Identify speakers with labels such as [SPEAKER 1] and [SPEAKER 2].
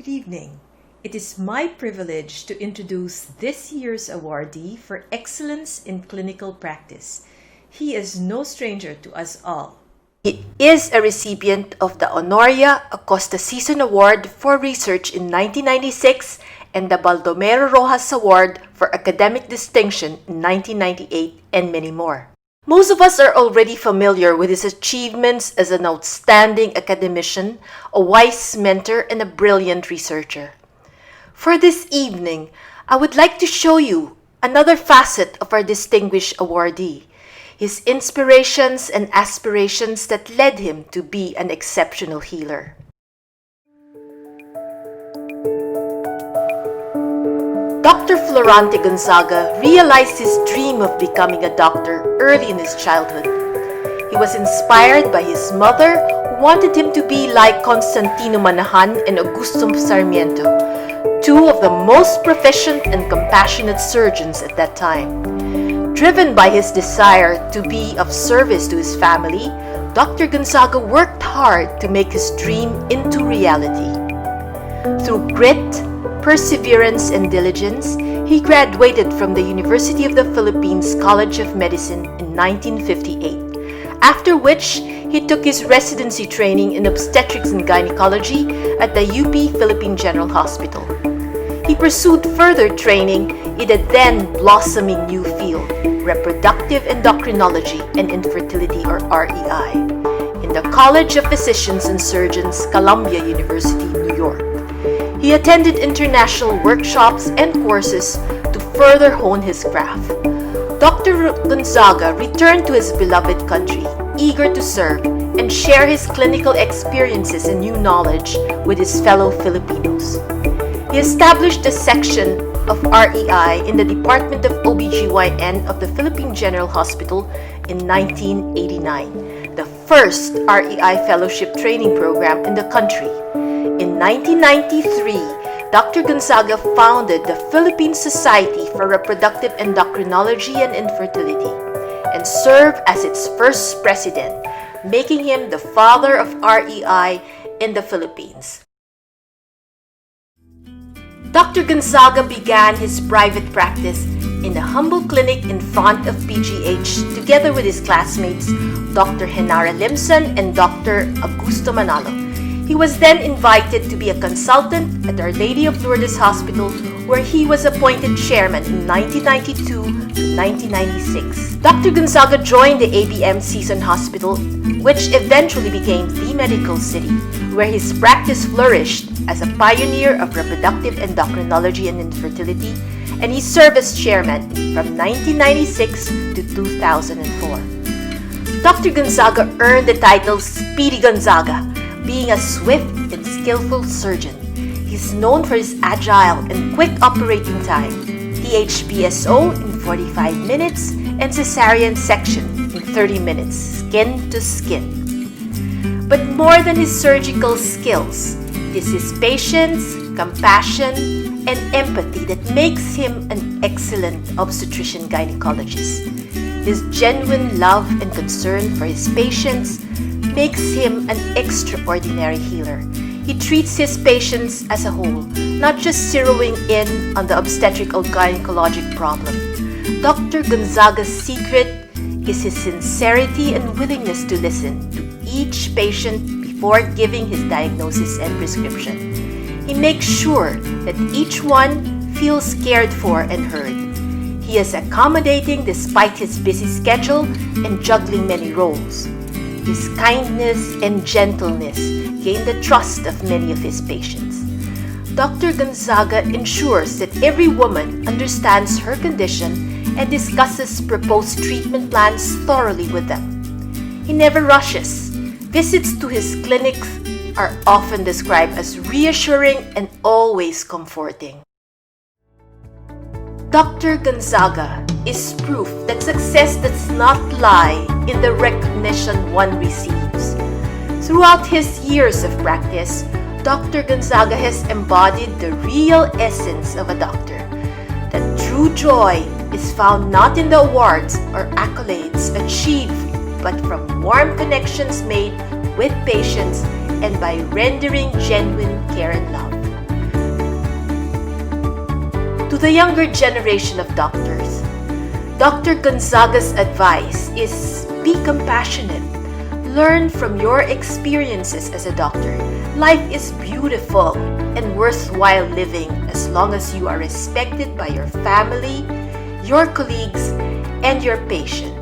[SPEAKER 1] Good evening. It is my privilege to introduce this year's awardee for excellence in clinical practice. He is no stranger to us all.
[SPEAKER 2] He is a recipient of the Honoria Acosta Season Award for Research in 1996 and the Baldomero Rojas Award for Academic Distinction in 1998 and many more. Most of us are already familiar with his achievements as an outstanding academician, a wise mentor, and a brilliant researcher. For this evening, I would like to show you another facet of our distinguished awardee, his inspirations and aspirations that led him to be an exceptional healer. Dr. Florante Gonzaga realized his dream of becoming a doctor early in his childhood. He was inspired by his mother, who wanted him to be like Constantino Manahan and Augusto Sarmiento, two of the most proficient and compassionate surgeons at that time. Driven by his desire to be of service to his family, Dr. Gonzaga worked hard to make his dream into reality. Through grit, perseverance, and diligence, he graduated from the University of the Philippines College of Medicine in 1958, after which he took his residency training in obstetrics and gynecology at the UP Philippine General Hospital. He pursued further training in a then blossoming new field, reproductive endocrinology and infertility, or REI, in the College of Physicians and Surgeons, Columbia University, New York. He attended international workshops and courses to further hone his craft. Dr. Gonzaga returned to his beloved country, eager to serve and share his clinical experiences and new knowledge with his fellow Filipinos. He established a section of REI in the Department of OBGYN of the Philippine General Hospital in 1989, the first REI fellowship training program in the country. In 1993, Dr. Gonzaga founded the Philippine Society for Reproductive Endocrinology and Infertility and served as its first president, making him the father of REI in the Philippines. Dr. Gonzaga began his private practice in a humble clinic in front of PGH together with his classmates Dr. Henara Limson and Dr. Augusto Manalo. He was then invited to be a consultant at Our Lady of Lourdes Hospital, where he was appointed chairman in 1992 to 1996. Dr. Gonzaga joined the ABM Season Hospital, which eventually became the Medical City, where his practice flourished as a pioneer of reproductive endocrinology and infertility, and he served as chairman from 1996 to 2004. Dr. Gonzaga earned the title Speedy Gonzaga, being a swift and skillful surgeon. He's known for his agile and quick operating time, THPSO in 45 minutes, and cesarean section in 30 minutes, skin to skin. But more than his surgical skills, it is his patience, compassion, and empathy that makes him an excellent obstetrician gynecologist. His genuine love and concern for his patients makes him an extraordinary healer. He treats his patients as a whole, not just zeroing in on the obstetric or gynecologic problem. Dr. Gonzaga's secret is his sincerity and willingness to listen to each patient before giving his diagnosis and prescription. He makes sure that each one feels cared for and heard. He is accommodating despite his busy schedule and juggling many roles. His kindness and gentleness gain the trust of many of his patients. Dr. Gonzaga ensures that every woman understands her condition and discusses proposed treatment plans thoroughly with them. He never rushes. Visits to his clinics are often described as reassuring and always comforting. Dr. Gonzaga is proof that success does not lie in the recognition one receives. Throughout his years of practice, Dr. Gonzaga has embodied the real essence of a doctor. That true joy is found not in the awards or accolades achieved, but from warm connections made with patients and by rendering genuine care and love. the younger generation of doctors, Dr. Gonzaga's advice is be compassionate. Learn from your experiences as a doctor. Life is beautiful and worthwhile living as long as you are respected by your family, your colleagues, and your patients.